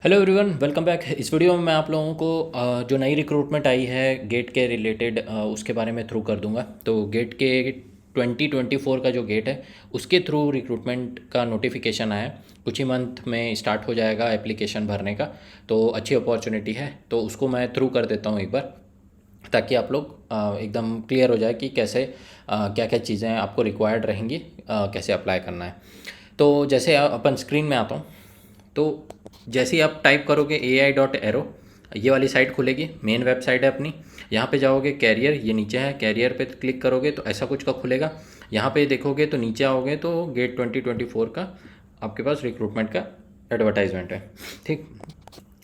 Hello everyone, welcome back. इस video में मैं आप लोगों को जो नई रिक्रूटमेंट आई है गेट के रिलेटेड उसके बारे में थ्रू कर दूंगा। तो गेट के 2024 का जो गेट है उसके थ्रू रिक्रूटमेंट का नोटिफिकेशन आया है। कुछ ही मंथ में स्टार्ट हो जाएगा एप्लीकेशन भरने का। तो अच्छी अपॉर्चुनिटी है, तो उसको मैं थ्रू कर देता हूँ एक बार, ताकि आप लोग एकदम क्लियर हो जाए कि कैसे क्या क्या चीज़ें आपको रिक्वायर्ड रहेंगी, कैसे अप्लाई करना है। तो जैसे अपन स्क्रीन में आता हूँ, तो जैसे ही आप टाइप करोगे ai.aero, ये वाली साइट खुलेगी। मेन वेबसाइट है अपनी। यहाँ पे जाओगे, कैरियर ये नीचे है, कैरियर पे क्लिक करोगे तो ऐसा कुछ का खुलेगा। यहाँ पे देखोगे तो नीचे आओगे तो गेट 2024 का आपके पास रिक्रूटमेंट का एडवर्टाइजमेंट है। ठीक,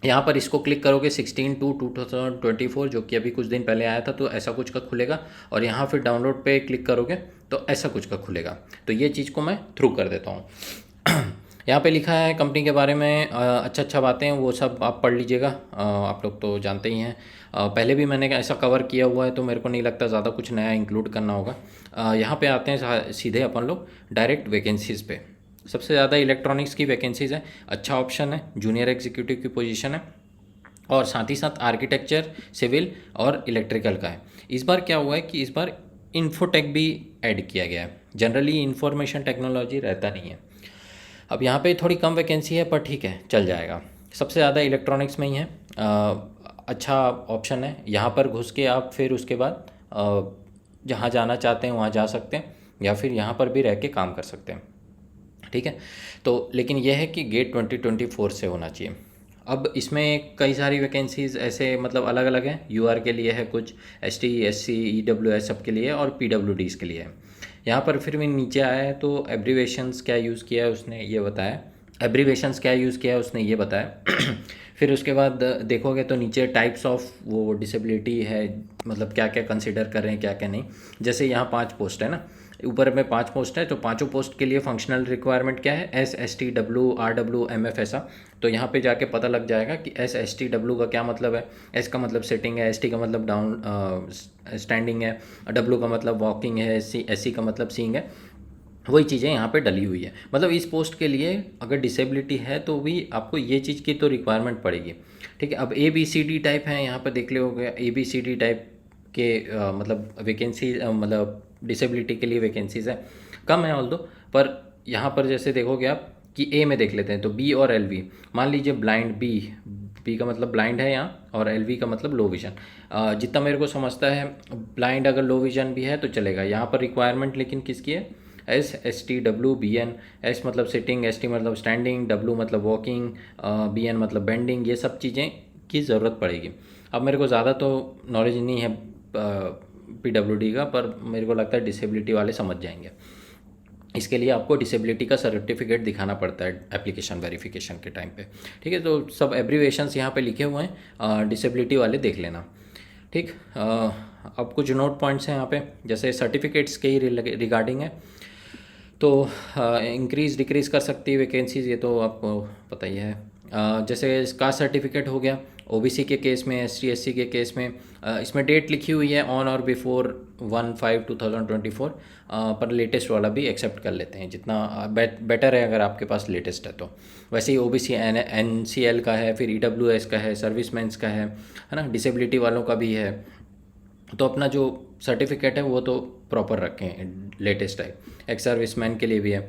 यहाँ पर इसको क्लिक करोगे 16/2/2024, जो कि अभी कुछ दिन पहले आया था, तो ऐसा कुछ का खुलेगा। और यहाँ फिर डाउनलोड पे क्लिक करोगे तो ऐसा कुछ का खुलेगा। तो ये चीज़ को मैं थ्रू कर देता हूँ। यहाँ पे लिखा है कंपनी के बारे में अच्छा अच्छा बातें, वो सब आप पढ़ लीजिएगा। आप लोग तो जानते ही हैं, पहले भी मैंने ऐसा कवर किया हुआ है, तो मेरे को नहीं लगता ज़्यादा कुछ नया इंक्लूड करना होगा। यहाँ पे आते हैं सीधे अपन लोग डायरेक्ट वैकेंसीज़ पे। सबसे ज़्यादा इलेक्ट्रॉनिक्स की वैकेंसीज़ है, अच्छा ऑप्शन है, जूनियर एग्जीक्यूटिव की पोजीशन है, और साथ ही साथ आर्किटेक्चर, सिविल और इलेक्ट्रिकल का है। इस बार क्या हुआ है कि इस बार इन्फोटेक भी ऐड किया गया है। जनरली इंफॉर्मेशन टेक्नोलॉजी रहता नहीं है। अब यहाँ पे थोड़ी कम वैकेंसी है, पर ठीक है, चल जाएगा। सबसे ज़्यादा इलेक्ट्रॉनिक्स में ही है। अच्छा ऑप्शन है। यहाँ पर घुस के आप फिर उसके बाद जहाँ जाना चाहते हैं वहाँ जा सकते हैं, या फिर यहाँ पर भी रह के काम कर सकते हैं। ठीक है, तो लेकिन यह है कि गेट 2024 से होना चाहिए। अब इसमें कई सारी वैकेंसीज़ ऐसे मतलब अलग अलग हैं। यूआर के लिए है कुछ, एसटी, एससी, ईडब्ल्यूएस सब के लिए, और पीडब्ल्यूडीज़ के लिए है। यहाँ पर फिर भी नीचे आया है तो एब्रीवेशंस क्या यूज़ किया है उसने ये बताया। एब्रीवेशंस क्या यूज़ किया है उसने ये बताया। फिर उसके बाद देखोगे तो नीचे टाइप्स ऑफ वो डिसेबिलिटी है, मतलब क्या क्या कंसिडर कर रहे हैं, क्या क्या नहीं। जैसे यहाँ 5 पोस्ट है ना, ऊपर में 5 पोस्ट है, तो पाँचों पोस्ट के लिए फंक्शनल रिक्वायरमेंट क्या है, SSTW RW MF ऐसा। तो यहाँ पे जाके पता लग जाएगा कि SSTW का क्या मतलब है। एस का मतलब सिटिंग है, ST का मतलब डाउन स्टैंडिंग है, W का मतलब वॉकिंग है, SC का मतलब सीइंग है। वही चीज़ें यहाँ पे डली हुई है। मतलब इस पोस्ट के लिए अगर डिसेबिलिटी है तो भी आपको ये चीज़ की तो रिक्वायरमेंट पड़ेगी। ठीक है, अब ABCD टाइप है, यहाँ पर देख ले हो गया ABCD टाइप के मतलब वैकेंसी, मतलब डिसेबिलिटी के लिए वैकेंसीज़ है, कम है ऑल दो। पर यहाँ पर जैसे देखोगे आप कि ए में देख लेते हैं, तो बी और LV। मान लीजिए ब्लाइंड बी का मतलब ब्लाइंड है यहाँ, और LV का मतलब लो विजन। जितना मेरे को समझता है, ब्लाइंड अगर लो विजन भी है तो चलेगा। यहाँ पर रिक्वायरमेंट लेकिन किसकी है, SSTW BN। एस मतलब सिटिंग, ST मतलब स्टैंडिंग, W मतलब वॉकिंग, BN मतलब बेंडिंग, ये सब चीज़ें की ज़रूरत पड़ेगी। अब मेरे को ज़्यादा तो नॉलेज नहीं है PWD का, पर मेरे को लगता है डिसेबिलिटी वाले समझ जाएंगे। इसके लिए आपको डिसेबिलिटी का सर्टिफिकेट दिखाना पड़ता है एप्लीकेशन वेरिफिकेशन के टाइम पे। ठीक है, तो सब एब्रीवेशंस यहाँ पे लिखे हुए हैं, डिसेबिलिटी वाले देख लेना। ठीक, अब कुछ नोट पॉइंट्स हैं यहाँ पे, जैसे सर्टिफिकेट्स के ही रिगार्डिंग है। तो इंक्रीज़ डिक्रीज़ कर सकती है वैकेंसीज़, ये तो आपको पता ही है। जैसे कास्ट सर्टिफिकेट हो गया OBC के केस में, ST SC के केस में। इसमें डेट लिखी हुई है ऑन और बिफोर 1/5/2024, पर लेटेस्ट वाला भी एक्सेप्ट कर लेते हैं, जितना बेटर है अगर आपके पास लेटेस्ट है तो। वैसे ही OBC NCL का है, फिर EWS का है, सर्विसमैन्स का है ना, डिसेबिलिटी वालों का भी है। तो अपना जो सर्टिफिकेट है वो तो प्रॉपर रखें, लेटेस्ट है। एक्स सर्विसमैन के लिए भी है।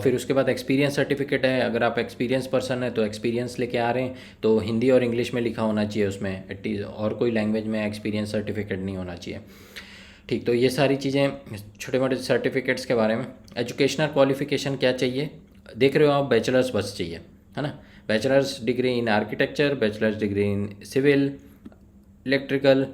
फिर उसके बाद एक्सपीरियंस सर्टिफिकेट है। अगर आप एक्सपीरियंस पर्सन है तो एक्सपीरियंस लेके आ रहे हैं तो हिंदी और इंग्लिश में लिखा होना चाहिए उसमें, एटलीस्ट, और कोई लैंग्वेज में एक्सपीरियंस सर्टिफिकेट नहीं होना चाहिए। ठीक, तो ये सारी चीज़ें छोटे मोटे सर्टिफिकेट्स के बारे में। एजुकेशनल क्वालिफिकेशन क्या चाहिए, देख रहे हो आप, बैचलर्स बस चाहिए, है ना। Bachelor's degree in architecture, bachelor's degree in civil, electrical,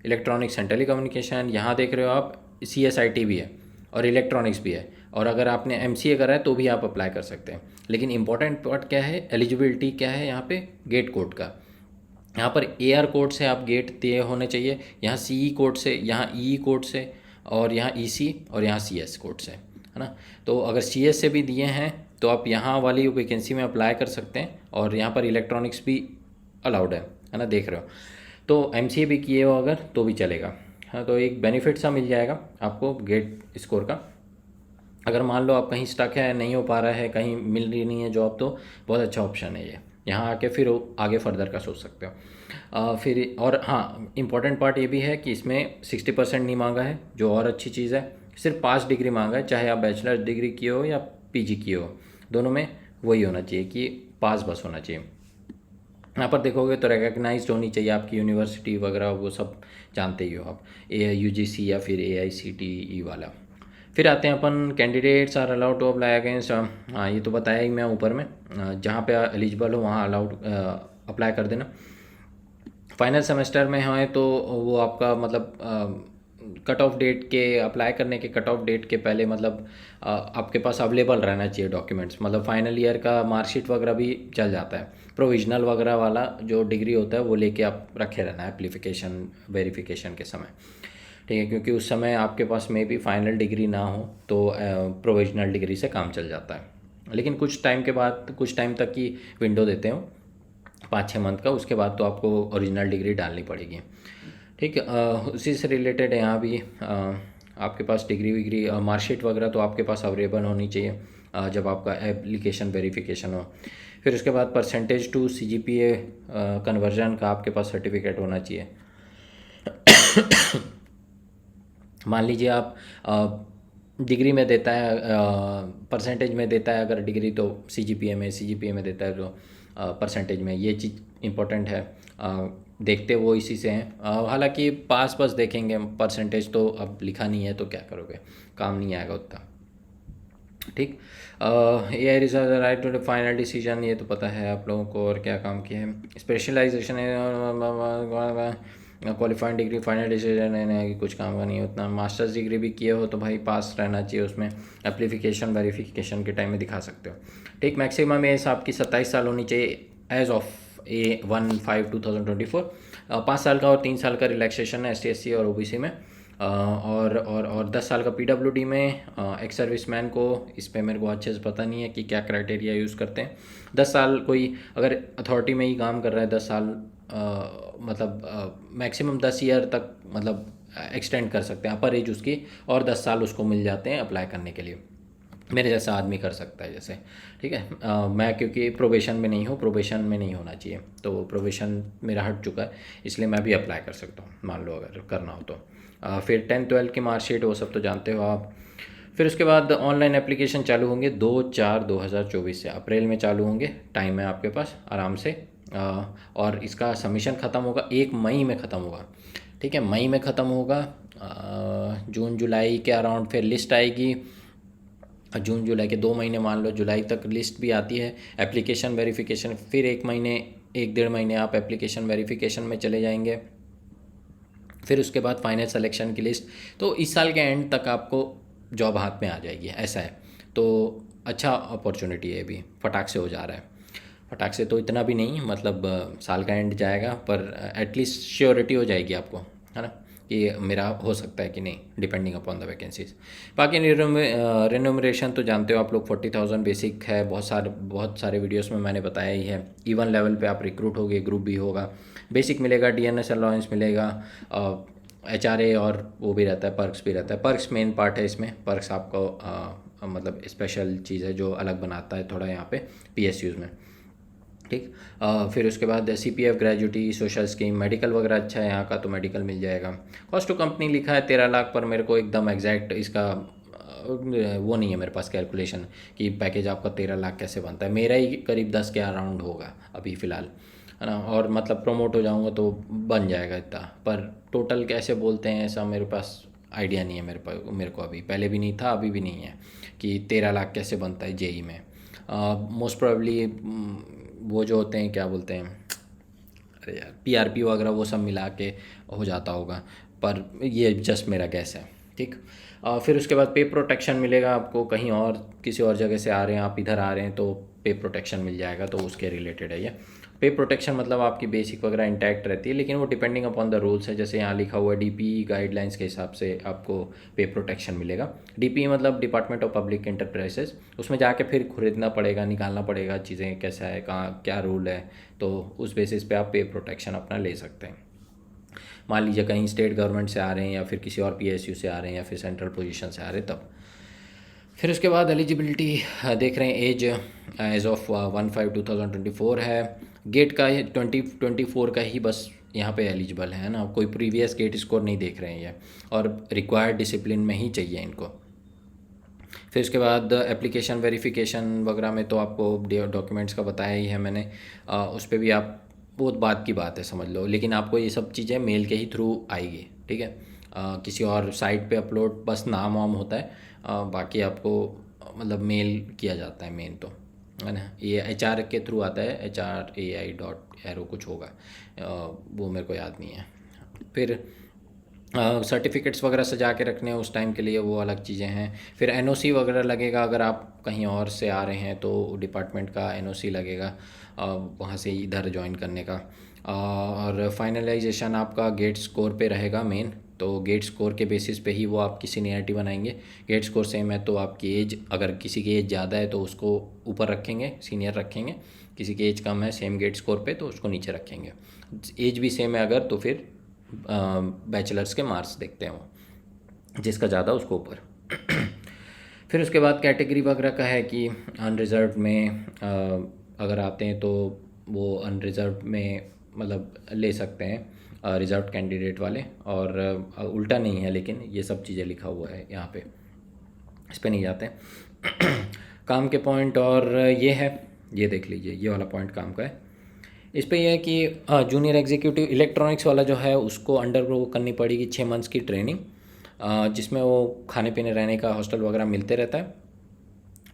electronics and telecommunication. यहाँ देख रहे हो आप CSIT भी है और इलेक्ट्रॉनिक्स भी है। और अगर आपने MCA करा है तो भी आप अप्लाई कर सकते हैं। लेकिन इंपॉर्टेंट पार्ट क्या है, एलिजिबिलिटी क्या है यहाँ पे, गेट कोड का। यहाँ पर AR कोड से आप गेट दिए होने चाहिए, यहाँ CE कोड से, यहाँ EE कोड से, और यहाँ EC, और यहाँ CS कोड से, है ना। तो अगर CS से भी दिए हैं तो आप यहाँ वाली वैकेंसी में अप्लाई कर सकते हैं। और यहाँ पर इलेक्ट्रॉनिक्स भी अलाउड है ना, देख रहे हो। तो MCA भी किए हो अगर तो भी चलेगा। हाँ, तो एक बेनिफिट सा मिल जाएगा आपको गेट स्कोर का। अगर मान लो आप कहीं स्टक है, नहीं हो पा रहा है, कहीं मिल रही नहीं है जॉब, तो बहुत अच्छा ऑप्शन है ये। यहाँ आके फिर आगे फर्दर का सोच सकते हो। फिर और हाँ, इम्पॉर्टेंट पार्ट ये भी है कि इसमें 60% नहीं मांगा है, जो और अच्छी चीज़ है। सिर्फ 5 डिग्री मांगा है, चाहे आप बैचलर डिग्री किए हो या पीजी किए हो, दोनों में वही होना चाहिए कि पास बस होना चाहिए। यहाँ पर देखोगे तो रिकग्नाइज्ड होनी चाहिए आपकी यूनिवर्सिटी वगैरह, वो सब जानते ही हो आप, यूजीसी या फिर एआईसीटीई वाला। फिर आते हैं अपन, candidates are allowed to apply against, हाँ ये तो बताया ही मैं ऊपर में, जहाँ पे एलिजिबल हो वहाँ अलाउड अप्लाई कर देना। फाइनल सेमेस्टर में हैं तो वो आपका मतलब कट ऑफ डेट के, अप्लाई करने के कट ऑफ डेट के पहले मतलब आपके पास अवेलेबल रहना चाहिए डॉक्यूमेंट्स, मतलब फाइनल ईयर का मार्कशीट वगैरह भी चल जाता है। प्रोविजनल वगैरह वाला जो डिग्री होता है वो लेके आप रखे रहना है एप्लीकेशन वेरिफिकेशन के समय, ठीक है, क्योंकि उस समय आपके पास में भी फाइनल डिग्री ना हो तो प्रोविजनल डिग्री से काम चल जाता है। लेकिन कुछ टाइम के बाद, कुछ टाइम तक की विंडो देते हो, 5-6 मंथ का, उसके बाद तो आपको ओरिजिनल डिग्री डालनी पड़ेगी। ठीक है, उसी से रिलेटेड है यहाँ भी, आपके पास डिग्री विग्री मार्कशीट वगैरह तो आपके पास अवेलेबल होनी चाहिए जब आपका एप्लीकेशन वेरिफिकेशन हो। फिर उसके बाद परसेंटेज टू सीजीपीए कन्वर्जन का आपके पास सर्टिफिकेट होना चाहिए। मान लीजिए आप डिग्री में देता है, परसेंटेज में देता है अगर डिग्री, तो सीजीपीए में देता है तो परसेंटेज में, ये चीज़ इम्पोर्टेंट है। देखते वो इसी से हैं, हालांकि पास बस देखेंगे, परसेंटेज तो अब लिखा नहीं है तो क्या करोगे, काम नहीं आएगा उतना। ठीक, a reserve right to final decision, ये तो पता है आप लोगों को। और क्या काम किया है, स्पेशलाइजेशन है, क्वालिफाइंग डिग्री फाइनल डिसीजन है कि कुछ काम का नहीं है उतना। मास्टर्स डिग्री भी किए हो तो भाई पास रहना चाहिए उसमें, एप्लीकेशन वेरिफिकेशन के टाइम में दिखा सकते हो। ठीक, मैक्सिमम एज आपकी 27 साल होनी चाहिए एज ऑफ A1/5/2024। 5 साल का और 3 साल का रिलैक्सेशन है ST/SC और OBC में, और 10 साल का PWD में। एक्स सर्विसमैन को, इस पे मेरे को अच्छे से पता नहीं है कि क्या क्राइटेरिया यूज़ करते हैं। 10 साल कोई अगर अथॉरिटी में ही काम कर रहा है, 10 साल मतलब मैक्सिमम 10 ईयर तक मतलब एक्सटेंड कर सकते हैं अपर एज उसकी, और 10 साल उसको मिल जाते हैं अप्लाई करने के लिए, मेरे जैसा आदमी कर सकता है जैसे। ठीक है, मैं क्योंकि प्रोबेशन में नहीं हूँ, प्रोबेशन में नहीं होना चाहिए, तो प्रोबेशन मेरा हट चुका है, इसलिए मैं भी अप्लाई कर सकता हूँ मान लो अगर करना हो तो। फिर 10th-12th की मार्कशीट वो सब तो जानते हो आप। फिर उसके बाद ऑनलाइन एप्लीकेशन चालू होंगे 2/4/2024 से, अप्रैल में चालू होंगे, टाइम है आपके पास आराम से। और इसका सबमिशन ख़त्म होगा 1 मई में ख़त्म होगा। ठीक है, मई में ख़त्म होगा, जून जुलाई के अराउंड फिर लिस्ट आएगी। जून जुलाई के 2 महीने मान लो, जुलाई तक लिस्ट भी आती है, एप्लीकेशन वेरिफिकेशन, फिर 1 महीने 1-1.5 महीने आप एप्लीकेशन वेरिफिकेशन में चले जाएंगे, फिर उसके बाद फाइनल सिलेक्शन की लिस्ट। तो इस साल के एंड तक आपको जॉब हाथ में आ जाएगी, ऐसा है। तो अच्छा अपॉर्चुनिटी है, भी फटाक से हो जा रहा है, फटाक से तो इतना भी नहीं, मतलब साल का एंड जाएगा पर एटलीस्ट श्योरिटी हो जाएगी आपको, है ना, कि मेरा हो सकता है कि नहीं, डिपेंडिंग अपॉन द वैकेंसीज। बाकी रेन्यूमरेशन तो जानते हो आप लोग, 40,000 बेसिक है, बहुत सारे वीडियोस में मैंने बताया ही है। E1 लेवल पे आप रिक्रूट होगे, ग्रुप भी होगा, बेसिक मिलेगा, DNS अलाउंस मिलेगा, HRA और वो भी रहता है, पर्क्स भी रहता है। पर्क्स मेन पार्ट है इसमें, पर्क्स आपको मतलब स्पेशल चीज़ है जो अलग बनाता है थोड़ा यहाँ पे PSUs में। ठीक, फिर उसके बाद CPF gratuity, social scheme, medical वगैरह अच्छा है यहाँ का, तो मेडिकल मिल जाएगा। कॉस्ट टू कंपनी लिखा है 13 लाख, पर मेरे को एकदम एग्जैक्ट इसका वो नहीं है मेरे पास कैलकुलेशन कि पैकेज आपका 13 लाख कैसे बनता है। मेरा ही करीब 10 के अराउंड होगा अभी फ़िलहाल, है ना, और मतलब प्रमोट हो जाऊँगा तो बन जाएगा इतना, पर टोटल कैसे बोलते हैं ऐसा मेरे पास आइडिया नहीं है, मेरे को अभी, पहले भी नहीं था अभी भी नहीं है कि 13 लाख कैसे बनता है JEE में। मोस्ट प्रोबेबली वो जो होते हैं क्या बोलते हैं, अरे यार, PRP वगैरह वो सब मिला के हो जाता होगा, पर ये जस्ट मेरा गैस है। ठीक, फिर उसके बाद पे प्रोटेक्शन मिलेगा आपको, कहीं और किसी और जगह से आ रहे हैं आप, इधर आ रहे हैं तो पे प्रोटेक्शन मिल जाएगा, तो उसके रिलेटेड है ये। पे प्रोटेक्शन मतलब आपकी बेसिक वगैरह इंटैक्ट रहती है, लेकिन वो डिपेंडिंग अपॉन द रूल्स है, जैसे यहाँ लिखा हुआ है DPE गाइडलाइंस के हिसाब से आपको पे प्रोटेक्शन मिलेगा। DPE मतलब डिपार्टमेंट ऑफ पब्लिक इंटरप्राइजेस, उसमें जाके फिर खरीदना पड़ेगा, निकालना पड़ेगा चीज़ें, कैसा है, कहाँ क्या रूल है, तो उस बेसिस पे आप पे प्रोटेक्शन अपना ले सकते हैं। मान लीजिए कहीं स्टेट गवर्नमेंट से आ रहे हैं या फिर किसी और PSU से आ रहे हैं या फिर सेंट्रल पोजीशन से आ रहे हैं तब। फिर उसके बाद एलिजिबिलिटी देख रहे हैं, एज एज ऑफ 1/5/2024 है। गेट का 2024 का ही बस यहाँ पे एलिजिबल है ना, कोई प्रीवियस गेट स्कोर नहीं देख रहे हैं ये, और रिक्वायर्ड डिसिप्लिन में ही चाहिए इनको। फिर उसके बाद एप्लीकेशन वेरिफिकेशन वगैरह में तो आपको डॉक्यूमेंट्स का बताया ही है मैंने, उस पर भी आप बहुत बात की बात है समझ लो, लेकिन आपको ये सब चीज़ें मेल के ही थ्रू आएगी, ठीक है। किसी और साइट पे अपलोड बस नाम वाम होता है, बाकी आपको मतलब मेल किया जाता है मेन तो, है ना। ये HR के थ्रू आता है, HRAI.aero कुछ होगा, वो मेरे को याद नहीं है। फिर सर्टिफिकेट्स वगैरह सजा के रखने हैं उस टाइम के लिए, वो अलग चीज़ें हैं। फिर NOC वगैरह लगेगा, अगर आप कहीं और से आ रहे हैं तो डिपार्टमेंट का NOC लगेगा वहाँ से इधर ज्वाइन करने का। और फाइनलाइजेशन आपका गेट स्कोर पे रहेगा मेन, तो गेट स्कोर के बेसिस पे ही वो आपकी सीनियरिटी बनाएंगे। गेट स्कोर सेम है तो आपकी एज, अगर किसी की एज ज़्यादा है तो उसको ऊपर रखेंगे, सीनियर रखेंगे, किसी की एज कम है सेम गेट स्कोर पे तो उसको नीचे रखेंगे। एज भी सेम है अगर, तो फिर बैचलर्स के मार्क्स देखते हैं वो, जिसका ज़्यादा उसको ऊपर। फिर उसके बाद कैटेगरी वगैरह का है कि अनरिज़र्व में अगर आते हैं तो वो अनरिज़र्व में मतलब ले सकते हैं रिज़र्व कैंडिडेट वाले, और उल्टा नहीं है, लेकिन ये सब चीज़ें लिखा हुआ है यहाँ पे, इस पे नहीं जाते। काम के पॉइंट और ये है, ये देख लीजिए, ये वाला पॉइंट काम का है। इस पे यह है कि जूनियर एग्जीक्यूटिव इलेक्ट्रॉनिक्स वाला जो है उसको अंडरगो करनी पड़ेगी 6 मंथ्स की ट्रेनिंग, जिसमें वो खाने पीने रहने का हॉस्टल वगैरह मिलते रहता है।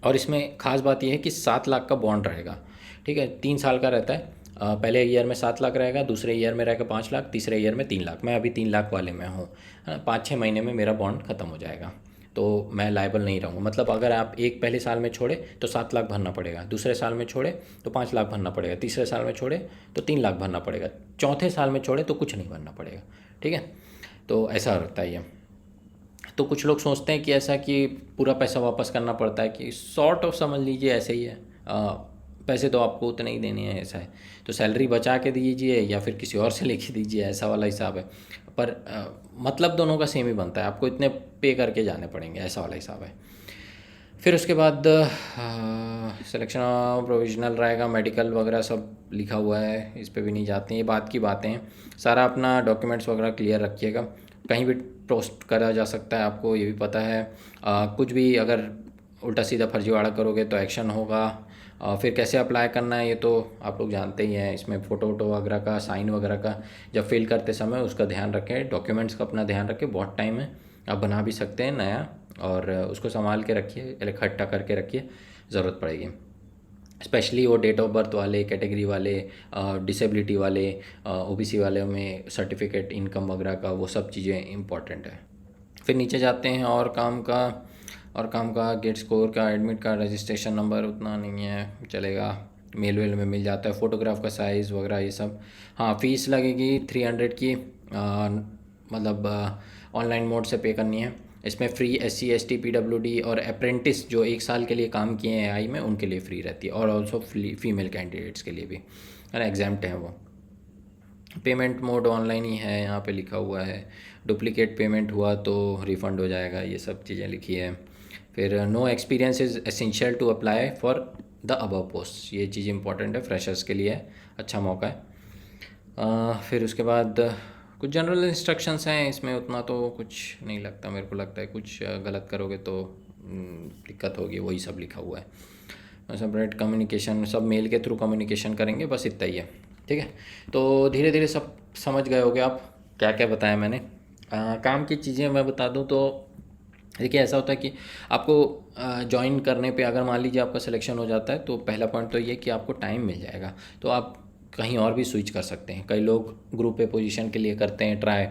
और इसमें ख़ास बात यह है कि 7 लाख का बॉन्ड रहेगा, ठीक है। 3 साल का रहता है, पहले ईयर में 7 लाख रहेगा, दूसरे ईयर में रहेगा 5 लाख, तीसरे ईयर में 3 लाख। मैं अभी 3 लाख वाले में हूँ, है ना। 5-6 महीने में मेरा बॉन्ड ख़त्म हो जाएगा, तो मैं लायबल नहीं रहूँगा। मतलब अगर आप एक पहले साल में छोड़े तो 7 लाख भरना पड़ेगा, दूसरे साल में छोड़े तो 5 लाख भरना पड़ेगा, तीसरे साल में छोड़े तो 3 लाख भरना पड़ेगा, चौथे साल में छोड़े तो कुछ नहीं भरना पड़ेगा, ठीक है। तो ऐसा होता है ये। तो कुछ लोग सोचते हैं कि ऐसा कि पूरा पैसा वापस करना पड़ता है, कि सॉर्ट ऑफ समझ लीजिए ऐसे ही है। पैसे तो आपको उतने ही देने हैं, ऐसा है। तो सैलरी बचा के दीजिए या फिर किसी और से लेके दीजिए, ऐसा वाला हिसाब है। पर मतलब दोनों का सेम ही बनता है, आपको इतने पे करके जाने पड़ेंगे, ऐसा वाला हिसाब है। फिर उसके बाद सिलेक्शन प्रोविजनल रहेगा, मेडिकल वगैरह सब लिखा हुआ है, इस पे भी नहीं जाते हैं, ये बात की बातें हैं। सारा अपना डॉक्यूमेंट्स वगैरह क्लियर रखिएगा, कहीं भी पोस्ट करा जा सकता है, आपको ये भी पता है। कुछ भी अगर उल्टा सीधा फर्जीवाड़ा करोगे तो एक्शन होगा। फिर कैसे अप्लाई करना है ये तो आप लोग जानते ही हैं, इसमें फ़ोटो वोटो वगैरह का, साइन वगैरह का जब फिल करते समय उसका ध्यान रखें, डॉक्यूमेंट्स का अपना ध्यान रखें। बहुत टाइम है, आप बना भी सकते हैं नया, और उसको संभाल के रखिए, इकट्ठा करके रखिए, ज़रूरत पड़ेगी। स्पेशली वो डेट ऑफ बर्थ वाले, कैटेगरी वाले, डिसेबिलिटी वाले, OBC वाले में सर्टिफिकेट इनकम वगैरह का, वो सब चीज़ें इंपॉर्टेंट है। फिर नीचे जाते हैं और काम का गेट स्कोर का, एडमिट कार्ड, रजिस्ट्रेशन नंबर उतना नहीं है, चलेगा, मेल वेल में मिल जाता है, फ़ोटोग्राफ का साइज़ वगैरह ये सब। हाँ, फ़ीस लगेगी 300 की, मतलब ऑनलाइन मोड से पे करनी है। इसमें फ्री SC ST PWD और अप्रेंटिस जो 1 साल के लिए काम किए हैं AI में, उनके लिए फ्री रहती है, और ऑल्सो फीमेल कैंडिडेट्स के लिए भी, है ना, एग्जाम्प्ट हैं वो। पेमेंट मोड ऑनलाइन ही है, यहाँ पे लिखा हुआ है। डुप्लीकेट पेमेंट हुआ तो रिफ़ंड हो जाएगा, ये सब चीज़ें लिखी है। फिर no experience is essential to apply for the above post, ये चीज़ इंपॉर्टेंट है, फ्रेशर्स के लिए अच्छा मौका है। फिर उसके बाद कुछ जनरल इंस्ट्रक्शंस हैं, इसमें उतना तो कुछ नहीं लगता, मेरे को लगता है कुछ गलत करोगे तो दिक्कत होगी, वही सब लिखा हुआ है। सेपरेट कम्युनिकेशन, सब मेल के थ्रू कम्युनिकेशन करेंगे, बस इतना ही है, ठीक है। तो धीरे धीरे सब समझ गए होगे आप, क्या क्या बताया मैंने। काम की चीज़ें मैं बता दूं तो देखिए, ऐसा होता है कि आपको ज्वाइन करने पे अगर मान लीजिए आपका सिलेक्शन हो जाता है, तो पहला पॉइंट तो ये कि आपको टाइम मिल जाएगा, तो आप कहीं और भी स्विच कर सकते हैं। कई लोग ग्रुप ए पोजीशन के लिए करते हैं ट्राई,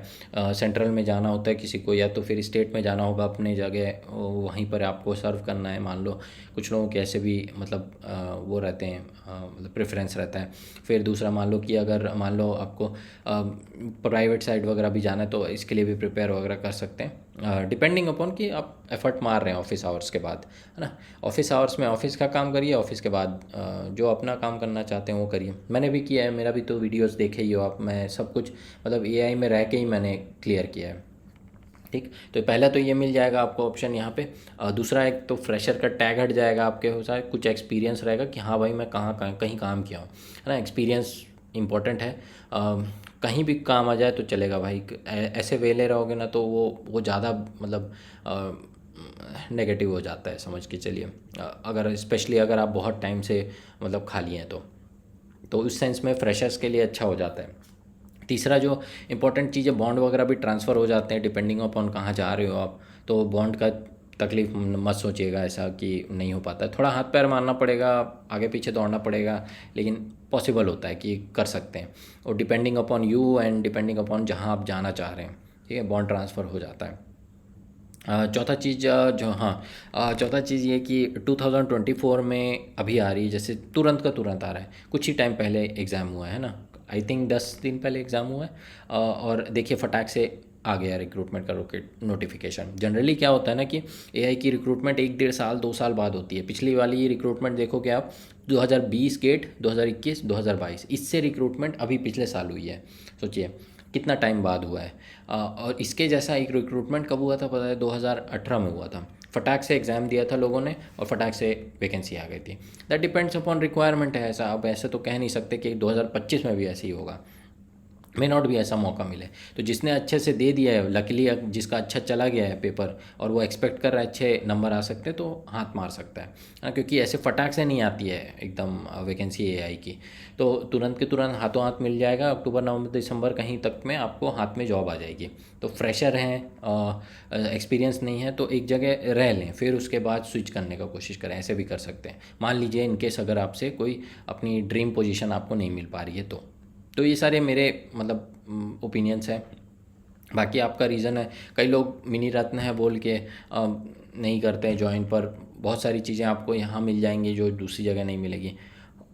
सेंट्रल में जाना होता है किसी को, या तो फिर स्टेट में जाना होगा अपने जगह, वहीं पर आपको सर्व करना है, मान लो। कुछ लोगों के ऐसे भी मतलब वो रहते हैं, मतलब प्रेफरेंस रहता है। फिर दूसरा, मान लो कि अगर मान लो आपको प्राइवेट साइड वगैरह भी जाना है, तो इसके लिए भी प्रिपेयर वगैरह कर सकते हैं, डिपेंडिंग अपॉन कि आप एफर्ट मार रहे हैं ऑफिस आवर्स के बाद, है ना। ऑफिस आवर्स में ऑफिस का काम करिए, ऑफिस के बाद जो अपना काम करना चाहते हैं वो करिए। मैंने भी किया है, मेरा भी तो वीडियोस देखे ही हो आप, मैं सब कुछ मतलब AI में रह के ही मैंने क्लियर किया है। ठीक। तो पहला तो ये मिल जाएगा आपको ऑप्शन यहाँ पे। दूसरा एक तो फ्रेशर का टैग हट जाएगा आपके, हो सकता है कुछ एक्सपीरियंस रहेगा कि हाँ भाई मैं कहीं काम किया हूँ, है ना। एक्सपीरियंस इंपॉर्टेंट है। कहीं भी काम आ जाए तो चलेगा भाई। ऐसे वेले रहोगे ना तो वो ज़्यादा मतलब नेगेटिव हो जाता है, समझ के चलिए। अगर स्पेशली अगर आप बहुत टाइम से मतलब खाली हैं तो उस सेंस में फ्रेशर्स के लिए अच्छा हो जाता है। तीसरा जो इम्पोर्टेंट चीज़ है, बॉन्ड वगैरह भी ट्रांसफ़र हो जाते हैं डिपेंडिंग अपॉन कहाँ जा रहे हो आप। तो बॉन्ड का तकलीफ मत सोचिएगा ऐसा कि नहीं हो पाता है। थोड़ा हाथ पैर मारना पड़ेगा, आगे पीछे दौड़ना पड़ेगा, लेकिन पॉसिबल होता है कि कर सकते हैं। और depending upon you and depending upon जहाँ आप जाना चाह रहे हैं, ठीक है, बॉन्ड ट्रांसफ़र हो जाता है। चौथा चीज़ जो हाँ चौथा चीज़ ये कि 2024 में अभी आ रही है, जैसे तुरंत का तुरंत आ रहा है। कुछ ही टाइम पहले एग्ज़ाम हुआ है ना, आई थिंक 10 दिन पहले एग्ज़ाम हुआ है। और देखिए फटाक से आ गया रिक्रूटमेंट का नोटिफिकेशन। जनरली क्या होता है ना कि एआई की रिक्रूटमेंट 1 डेढ़ साल 2 साल बाद होती है। पिछली वाली रिक्रूटमेंट देखोगे आप 2020 गेट, 2021, 2022, इससे रिक्रूटमेंट अभी पिछले साल हुई है। सोचिए कितना टाइम बाद हुआ है। और इसके जैसा एक रिक्रूटमेंट कब हुआ था पता है? 2018 में हुआ था। फटाक से एग्ज़ाम दिया था लोगों ने और फटाक से वैकेंसी आ गई थी। दैट डिपेंड्स अपॉन रिक्वायरमेंट है ऐसा। अब ऐसे तो कह नहीं सकते कि 2025 में भी ऐसे ही होगा, मे नॉट भी ऐसा मौका मिले। तो जिसने अच्छे से दे दिया है, लकीली जिसका अच्छा चला गया है पेपर और वो एक्सपेक्ट कर रहा है अच्छे नंबर आ सकते हैं, तो हाथ मार सकता है। हाँ, क्योंकि ऐसे फटाक से नहीं आती है एकदम वैकेंसी एआई की। तो तुरंत के तुरंत हाथों हाथ मिल जाएगा। अक्टूबर नवंबर दिसंबर कहीं तक में आपको हाथ में जॉब आ जाएगी। तो फ्रेशर हैं, एक्सपीरियंस नहीं है तो एक जगह रह लें, फिर उसके बाद स्विच करने का कोशिश करें। ऐसे भी कर सकते हैं। मान लीजिए इनकेस अगर आपसे कोई अपनी ड्रीम पोजीशन आपको नहीं मिल पा रही है तो ये सारे मेरे मतलब ओपिनियंस हैं। बाकी आपका रीज़न है। कई लोग मिनी रत्न है बोल के नहीं करते हैं ज्वाइन, पर बहुत सारी चीज़ें आपको यहाँ मिल जाएंगी जो दूसरी जगह नहीं मिलेगी।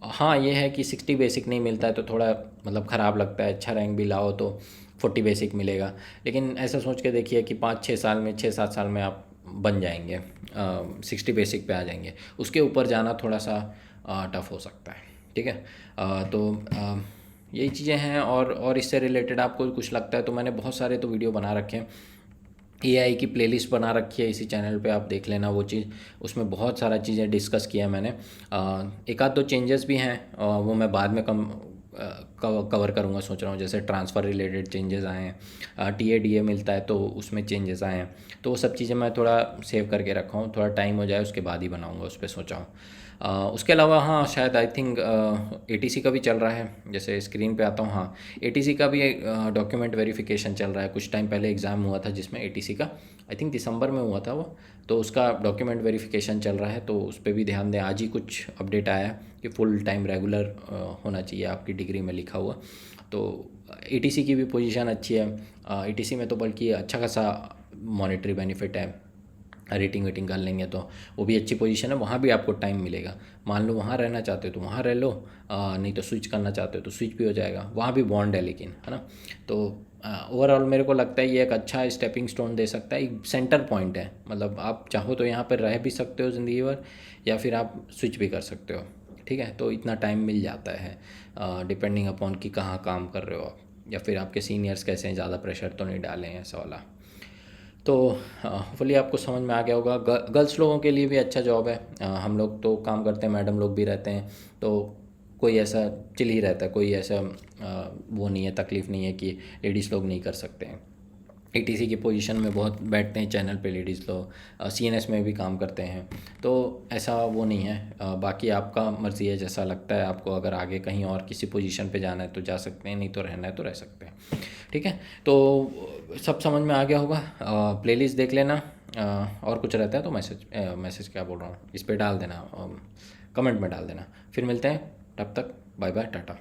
हाँ, ये है कि 60 बेसिक नहीं मिलता है तो थोड़ा मतलब ख़राब लगता है। अच्छा रैंक भी लाओ तो 40 बेसिक मिलेगा, लेकिन ऐसा सोच के देखिए कि 5-6 साल में, 6-7 साल में आप बन जाएंगे, 60 बेसिक पे आ जाएंगे। उसके ऊपर जाना थोड़ा सा टफ हो सकता है, ठीक है। यही चीज़ें हैं। और इससे रिलेटेड आपको कुछ लगता है तो मैंने बहुत सारे तो वीडियो बना रखे हैं। एआई की प्लेलिस्ट बना रखी है इसी चैनल पे, आप देख लेना वो चीज़। उसमें बहुत सारा चीज़ें डिस्कस किया है मैंने। एक आध दो चेंजेस भी हैं, वो मैं बाद में कवर करूँगा सोच रहा हूँ। जैसे ट्रांसफ़र रिलेटेड चेंजेस आए हैं, टीए मिलता है तो उसमें चेंजेस आए हैं। तो वो सब चीज़ें मैं थोड़ा सेव करके रखा हूँ, थोड़ा टाइम हो जाए उसके बाद ही बनाऊँगा, उस पर सोचा हूँ। उसके अलावा हाँ, शायद आई थिंक एटीसी का भी चल रहा है। जैसे स्क्रीन पे आता हूँ, हाँ, एटीसी का भी डॉक्यूमेंट वेरिफिकेशन चल रहा है। कुछ टाइम पहले एग्ज़ाम हुआ था जिसमें एटीसी का, आई थिंक दिसंबर में हुआ था वो। तो उसका डॉक्यूमेंट वेरिफिकेशन चल रहा है, तो उस पर भी ध्यान दें। आज ही कुछ अपडेट आया है कि फुल टाइम रेगुलर होना चाहिए आपकी डिग्री में लिखा हुआ। तो एटीसी की भी पोजीशन अच्छी है। एटीसी में तो बल्कि अच्छा खासा मॉनेटरी बेनिफिट है। रेटिंग वेटिंग कर लेंगे तो वो भी अच्छी पोजीशन है। वहाँ भी आपको टाइम मिलेगा। मान लो वहाँ रहना चाहते हो तो वहाँ रह लो, नहीं तो स्विच करना चाहते हो तो स्विच भी हो जाएगा। वहाँ भी बॉन्ड है लेकिन, है ना। तो ओवरऑल मेरे को लगता है ये एक अच्छा स्टेपिंग स्टोन दे सकता है, एक सेंटर पॉइंट है। मतलब आप चाहो तो यहाँ पर रह भी सकते हो ज़िंदगी भर, या फिर आप स्विच भी कर सकते हो, ठीक है। तो इतना टाइम मिल जाता है डिपेंडिंग अपॉन कि कहाँ काम कर रहे हो आप, या फिर आपके सीनियर्स कैसे हैं, ज़्यादा प्रेशर तो नहीं डालें ऐसा वाला। तो होपफुली आपको समझ में आ गया होगा। गर्ल्स लोगों के लिए भी अच्छा जॉब है। हम लोग तो काम करते हैं, मैडम लोग भी रहते हैं, तो कोई ऐसा चिल ही रहता है। कोई ऐसा वो नहीं है, तकलीफ़ नहीं है कि लेडीज़ लोग नहीं कर सकते हैं। एटीसी की पोजीशन में बहुत बैठते हैं चैनल पे लेडीज़ लोग, सीएनएस में भी काम करते हैं, तो ऐसा वो नहीं है। बाकी आपका मर्ज़ी है, जैसा लगता है आपको। अगर आगे कहीं और किसी पोजीशन पे जाना है तो जा सकते हैं, नहीं तो रहना है तो रह सकते हैं, ठीक है। तो सब समझ में आ गया होगा। प्लेलिस्ट देख लेना। और कुछ रहता है तो मैसेज क्या बोल रहा हूँ, इस पर डाल देना, कमेंट में डाल देना। फिर मिलते हैं, तब तक बाय बाय, टाटा।